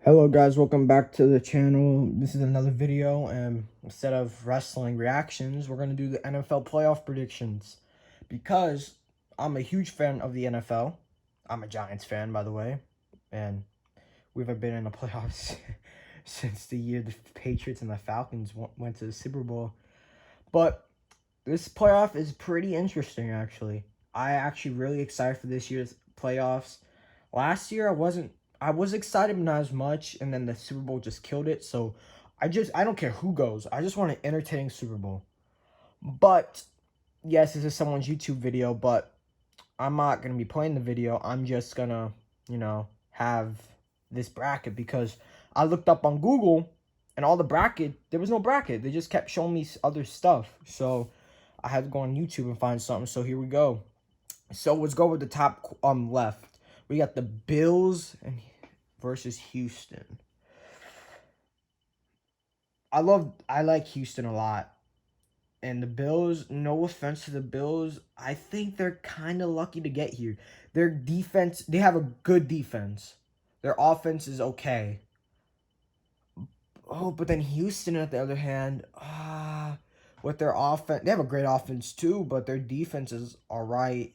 Hello guys, welcome back to the channel. This is another video, and instead of wrestling reactions, we're going to do the NFL playoff predictions. Because I'm a huge fan of the NFL. I'm a Giants fan, by the way, and we've been in the playoffs since the year the Patriots and the Falcons went to the Super Bowl. But this playoff is pretty interesting, actually. I actually really excited for this year's playoffs. Last year, I was excited, but not as much, and then the Super Bowl just killed it. So I don't care who goes. I just want an entertaining Super Bowl. But yes, this is someone's YouTube video, but I'm not gonna be playing the video. I'm just gonna, have this bracket because I looked up on Google and all the bracket, there was no bracket. They just kept showing me other stuff. So I had to go on YouTube and find something. So here we go. So let's go with the top left. We got the Bills versus Houston. I like Houston a lot. And the Bills, no offense to the Bills, I think they're kind of lucky to get here. Their defense, they have a good defense. Their offense is okay. Oh, but then Houston, on the other hand, with their offense, they have a great offense too, but their defense is all right.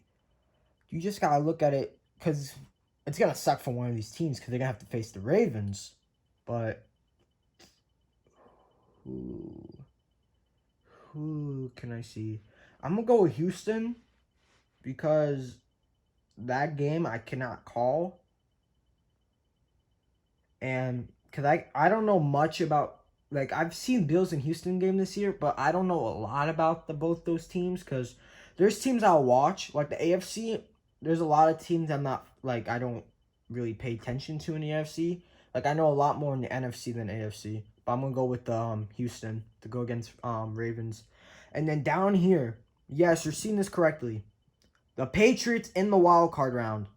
You just gotta look at it because it's gonna suck for one of these teams because they're gonna have to face the Ravens. But who can I see? I'm gonna go with Houston because that game I cannot call, and because I don't know much about, like, I've seen Bills and Houston game this year, but I don't know a lot about both those teams because there's teams I'll watch like the AFC. There's a lot of teams I don't really pay attention to in the AFC. Like, I know a lot more in the NFC than AFC, but I'm gonna go with Houston to go against Ravens, and then down here, yes, you're seeing this correctly. The Patriots in the wild card round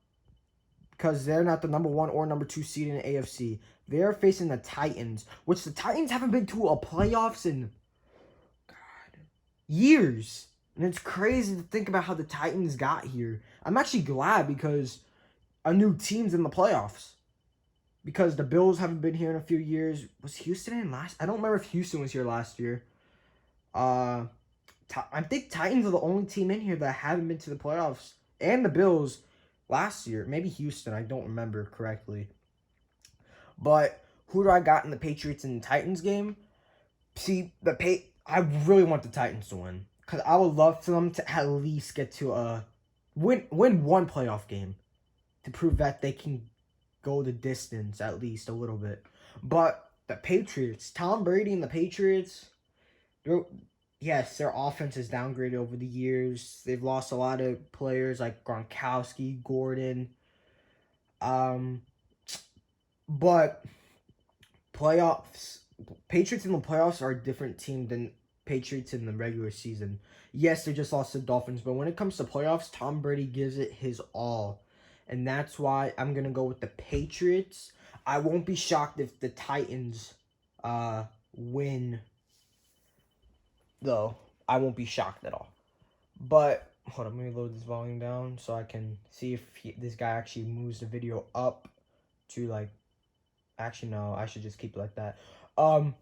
because they're not the number 1 or number 2 seed in the AFC. They're facing the Titans, which the Titans haven't been to a playoffs in years. And it's crazy to think about how the Titans got here. I'm actually glad because a new team's in the playoffs. Because the Bills haven't been here in a few years. Was Houston in last? I don't remember if Houston was here last year. I think Titans are the only team in here that haven't been to the playoffs. And the Bills last year. Maybe Houston. I don't remember correctly. But who do I got in the Patriots and Titans game? See, I really want the Titans to win. Because I would love for them to at least get to win one playoff game. To prove that they can go the distance at least a little bit. But the Patriots, Tom Brady and the Patriots, yes, their offense is downgraded over the years. They've lost a lot of players like Gronkowski, Gordon. But playoffs, Patriots in the playoffs are a different team than Patriots in the regular season. Yes, they just lost to the Dolphins, but when it comes to playoffs, Tom Brady gives it his all. And that's why I'm going to go with the Patriots. I won't be shocked if the Titans win, though. I won't be shocked at all. But hold on, let me load this volume down so I can see if this guy actually moves the video up to, like, actually no, I should just keep it like that. The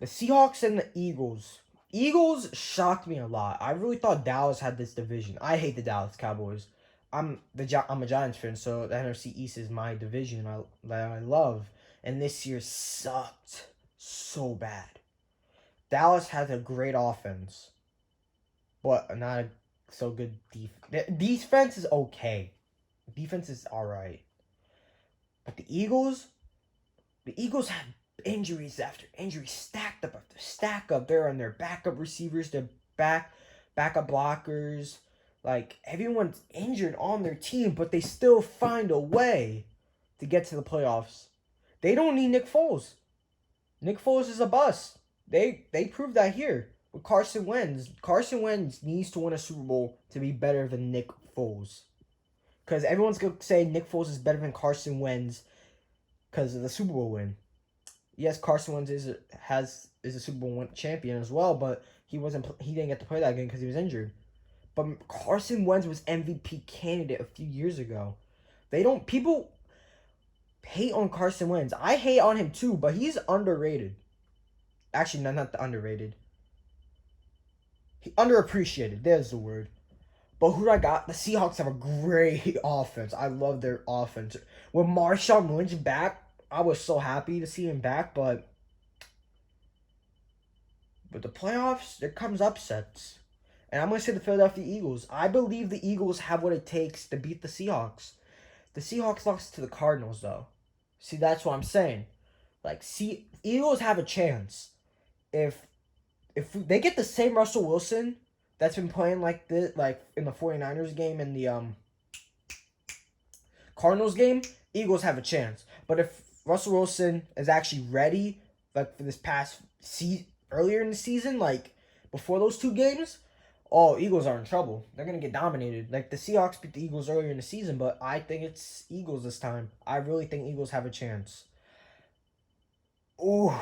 Seahawks and the Eagles. Eagles shocked me a lot. I really thought Dallas had this division. I hate the Dallas Cowboys. I'm a Giants fan, so the NFC East is my division that I love. And this year sucked so bad. Dallas has a great offense, but not a so good defense. Defense is okay. Defense is all right. But the Eagles have injuries after injuries, stacked up after stack up. They're on their backup receivers, their backup blockers. Like, everyone's injured on their team, but they still find a way to get to the playoffs. They don't need Nick Foles. Nick Foles is a bust. They proved that here with Carson Wentz. Carson Wentz needs to win a Super Bowl to be better than Nick Foles. Because everyone's going to say Nick Foles is better than Carson Wentz because of the Super Bowl win. Yes, Carson Wentz is a Super Bowl champion as well, but he didn't get to play that game because he was injured. But Carson Wentz was MVP candidate a few years ago. hate on Carson Wentz. I hate on him too, but he's underrated. Actually, no, not the underrated. Underappreciated. There's the word. But who I got? The Seahawks have a great offense. I love their offense. With Marshawn Lynch back, I was so happy to see him back. But with the playoffs, there comes upsets. And I'm going to say the Philadelphia Eagles. I believe the Eagles have what it takes to beat the Seahawks. The Seahawks lost to the Cardinals, though. See, that's what I'm saying. Like, Eagles have a chance. If they get the same Russell Wilson that's been playing like this, like in the 49ers game and the Cardinals game, Eagles have a chance. But if Russell Wilson is actually ready, like for this past earlier in the season, like before those two games, oh, Eagles are in trouble. They're gonna get dominated. Like the Seahawks beat the Eagles earlier in the season, but I think it's Eagles this time. I really think Eagles have a chance. Ooh,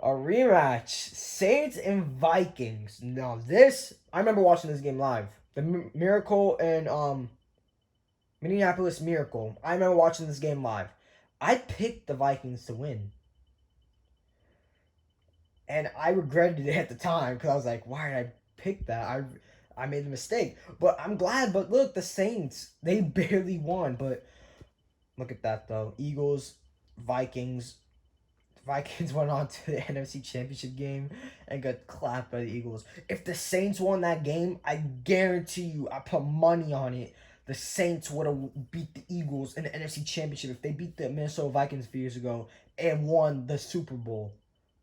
a rematch. Saints and Vikings. Now this, I remember watching this game live. The Miracle and Minneapolis Miracle. I remember watching this game live. I picked the Vikings to win. And I regretted it at the time because I was like, why did I pick that? I made a mistake. But I'm glad. But look, the Saints, they barely won. But look at that, though. Eagles, Vikings. Vikings went on to the NFC Championship game and got clapped by the Eagles. If the Saints won that game, I guarantee you, I put money on it, the Saints would have beat the Eagles in the NFC Championship if they beat the Minnesota Vikings a few years ago and won the Super Bowl.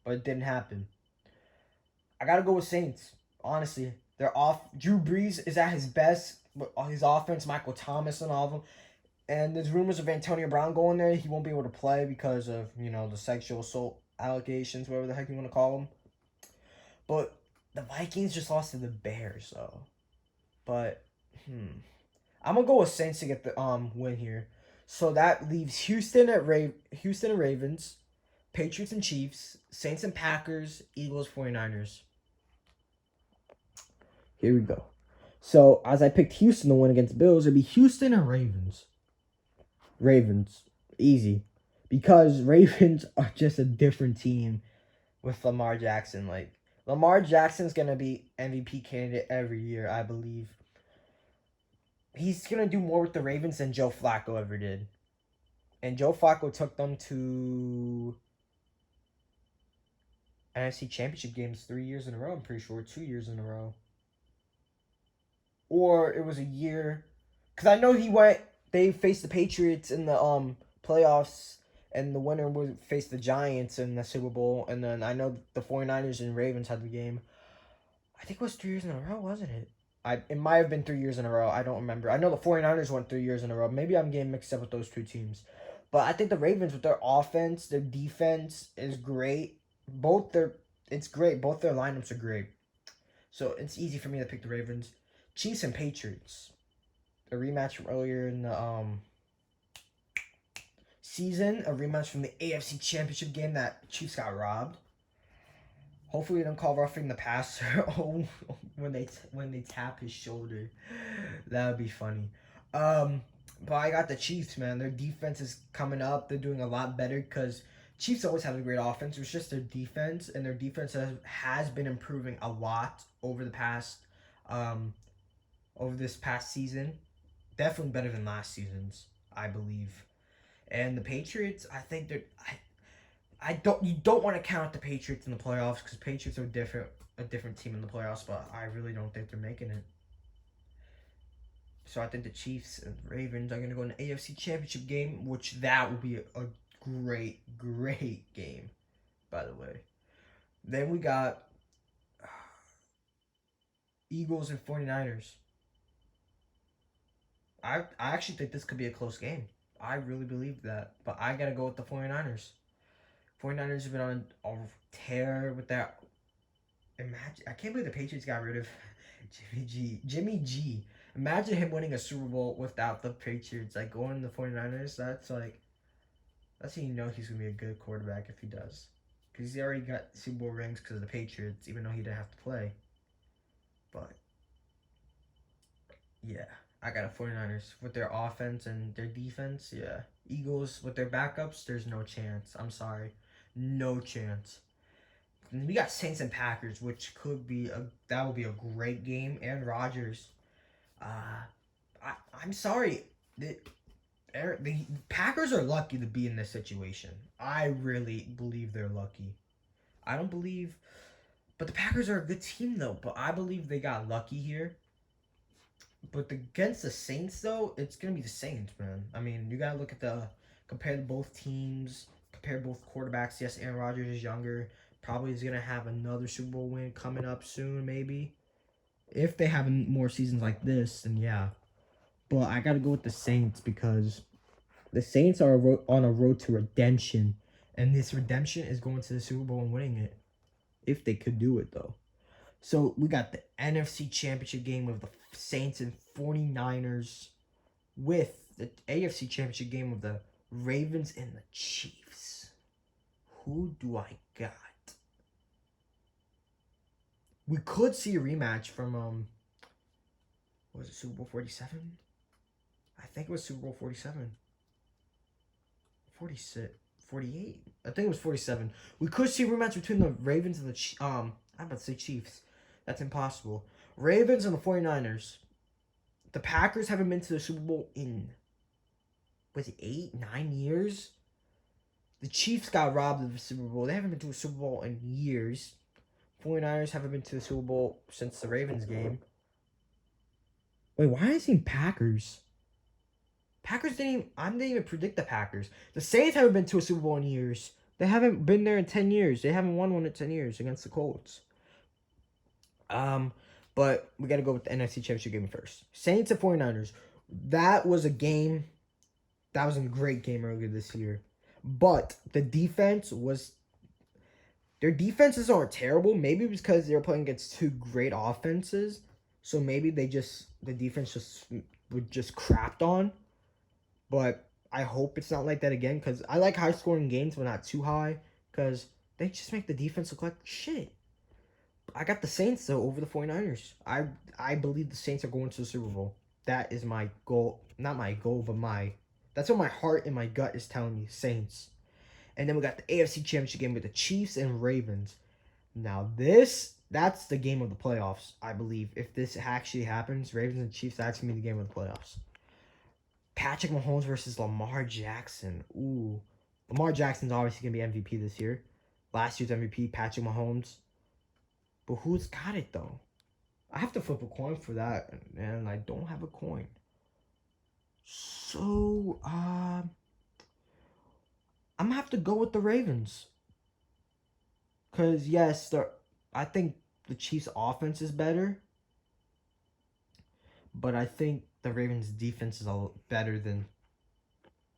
But it didn't happen. I got to go with Saints, honestly. They're off. Drew Brees is at his best with his offense, Michael Thomas and all of them. And there's rumors of Antonio Brown going there. He won't be able to play because of, the sexual assault allegations, whatever the heck you want to call them. But the Vikings just lost to the Bears, though. But, I'm going to go with Saints to get the win here. So that leaves Houston and Ravens, Patriots and Chiefs, Saints and Packers, Eagles, 49ers. Here we go. So, as I picked Houston to win against the Bills, it'd be Houston and Ravens. Ravens. Easy. Because Ravens are just a different team with Lamar Jackson. Like, Lamar Jackson's going to be MVP candidate every year, I believe. He's going to do more with the Ravens than Joe Flacco ever did. And Joe Flacco took them to NFC Championship games 3 years in a row, I'm pretty sure. 2 years in a row. Or it was a year. Because I know they faced the Patriots in the playoffs, and the winner would face the Giants in the Super Bowl. And then I know the 49ers and Ravens had the game. I think it was 3 years in a row, wasn't it? It might have been 3 years in a row. I don't remember. I know the 49ers went 3 years in a row. Maybe I'm getting mixed up with those two teams. But I think the Ravens, with their offense, their defense is great. It's great. Both their lineups are great. So it's easy for me to pick the Ravens. Chiefs and Patriots. A rematch from earlier in the season. A rematch from the AFC Championship game that Chiefs got robbed. Hopefully they don't call roughing the passer when they tap his shoulder. That would be funny. But I got the Chiefs, man. Their defense is coming up. They're doing a lot better because Chiefs always have a great offense. It's just their defense, and their defense has been improving a lot over this past season. Definitely better than last season's, I believe. And the Patriots, I think you don't want to count out the Patriots in the playoffs because Patriots are a different team in the playoffs, but I really don't think they're making it. So I think the Chiefs and Ravens are going to go in the AFC Championship game, which that will be a great, great game, by the way. Then we got Eagles and 49ers. I actually think this could be a close game. I really believe that. But I got to go with the 49ers. 49ers have been on a tear with that. I can't believe the Patriots got rid of Jimmy G. Imagine him winning a Super Bowl without the Patriots. Like, going to the 49ers, that's how you know he's going to be a good quarterback if he does. Because he already got Super Bowl rings because of the Patriots, even though he didn't have to play. But, yeah. I got a 49ers with their offense and their defense. Yeah. Eagles with their backups, there's no chance. I'm sorry. No chance. And we got Saints and Packers, which could be that will be a great game. Aaron Rodgers. Uh I'm sorry. The Packers are lucky to be in this situation. I really believe they're lucky. I don't believe but the Packers are a good team though, but I believe they got lucky here. But against the Saints, though, it's gonna be the Saints, man. I mean, you gotta look at compare both teams, compare both quarterbacks. Yes, Aaron Rodgers is younger. Probably is gonna have another Super Bowl win coming up soon, maybe. If they have more seasons like this, then yeah. But I gotta go with the Saints because the Saints are on a road to redemption, and this redemption is going to the Super Bowl and winning it. If they could do it, though. So we got the NFC Championship game with the Saints and 49ers with the AFC Championship game of the Ravens and the Chiefs. Who do I got? We could see a rematch from was it Super Bowl 47? I think it was Super Bowl 47. 46, 48. I think it was 47. We could see a rematch between the Ravens and the I'm about to say Chiefs. That's impossible. Ravens and the 49ers. The Packers haven't been to the Super Bowl in, was it 8, 9 years? The Chiefs got robbed of the Super Bowl. They haven't been to a Super Bowl in years. 49ers haven't been to the Super Bowl since the Ravens game. Wait, why am I saying Packers? I didn't even predict the Packers. The Saints haven't been to a Super Bowl in years. They haven't been there in 10 years. They haven't won one in 10 years against the Colts. But we got to go with the NFC Championship game first. Saints and 49ers. That was a game. That was a great game earlier this year. But the defense was... Their defenses aren't terrible. Maybe because they were playing against two great offenses. So maybe the defense just crapped on. But I hope it's not like that again. Because I like high-scoring games, but not too high. Because they just make the defense look like shit. I got the Saints, though, over the 49ers. I believe the Saints are going to the Super Bowl. That is my goal. Not my goal, but that's what my heart and my gut is telling me. Saints. And then we got the AFC Championship game with the Chiefs and Ravens. Now, that's the game of the playoffs, I believe. If this actually happens, Ravens and Chiefs, that's going to be the game of the playoffs. Patrick Mahomes versus Lamar Jackson. Ooh. Lamar Jackson's obviously going to be MVP this year. Last year's MVP, Patrick Mahomes. But who's got it, though? I have to flip a coin for that, and I don't have a coin. So, I'm going to have to go with the Ravens. Because, yes, I think the Chiefs' offense is better. But I think the Ravens' defense is a little better than,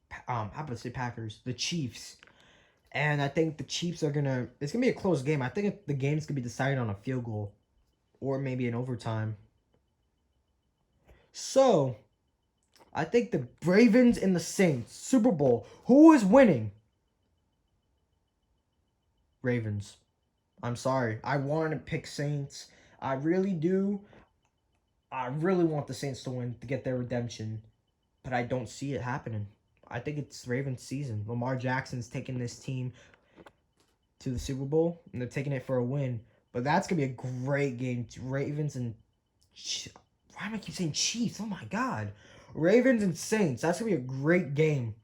how about to say Packers? The Chiefs. And I think the Chiefs are it's going to be a close game. I think the game's going to be decided on a field goal or maybe an overtime. So, I think the Ravens and the Saints, Super Bowl, who is winning? Ravens. I'm sorry. I want to pick Saints. I really do. I really want the Saints to win to get their redemption. But I don't see it happening. I think it's Ravens season. Lamar Jackson's taking this team to the Super Bowl, and they're taking it for a win. But that's going to be a great game. Ravens and... Why am I keep saying Chiefs? Oh, my God. Ravens and Saints. That's going to be a great game.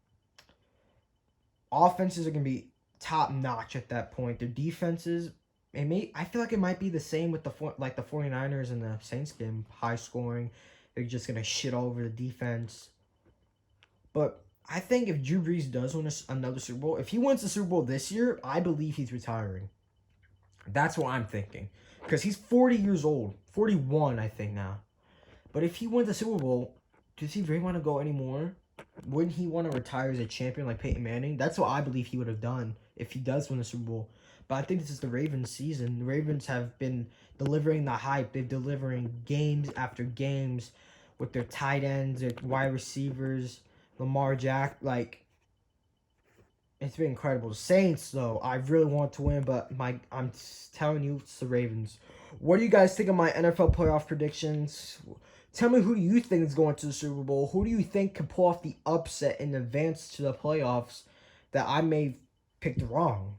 Offenses are going to be top-notch at that point. Their defenses... I feel like it might be the same with the 49ers and the Saints game. High scoring. They're just going to shit all over the defense. But... I think if Drew Brees does win another Super Bowl, if he wins the Super Bowl this year, I believe he's retiring. That's what I'm thinking. Because he's 40 years old. 41, I think, now. But if he wins the Super Bowl, does he really want to go anymore? Wouldn't he want to retire as a champion like Peyton Manning? That's what I believe he would have done if he does win the Super Bowl. But I think this is the Ravens season. The Ravens have been delivering the hype. They're delivering games after games with their tight ends, their wide receivers, Lamar Jack, it's been incredible. The Saints, though, I really want to win, but I'm telling you, it's the Ravens. What do you guys think of my NFL playoff predictions? Tell me, who do you think is going to the Super Bowl? Who do you think could pull off the upset and advance to the playoffs that I may have picked wrong?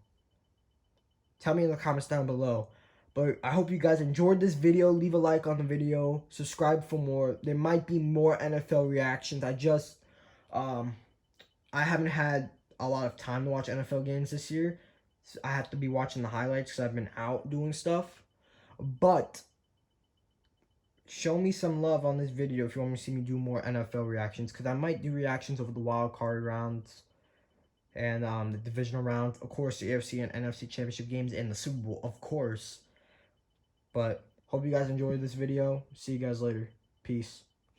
Tell me in the comments down below. But I hope you guys enjoyed this video. Leave a like on the video. Subscribe for more. There might be more NFL reactions. I haven't had a lot of time to watch NFL games this year. So I have to be watching the highlights because I've been out doing stuff. But show me some love on this video if you want me to see me do more NFL reactions, because I might do reactions over the wild card rounds and the divisional rounds, of course, the AFC and NFC championship games, and the Super Bowl, of course. But hope you guys enjoyed this video. See you guys later. Peace.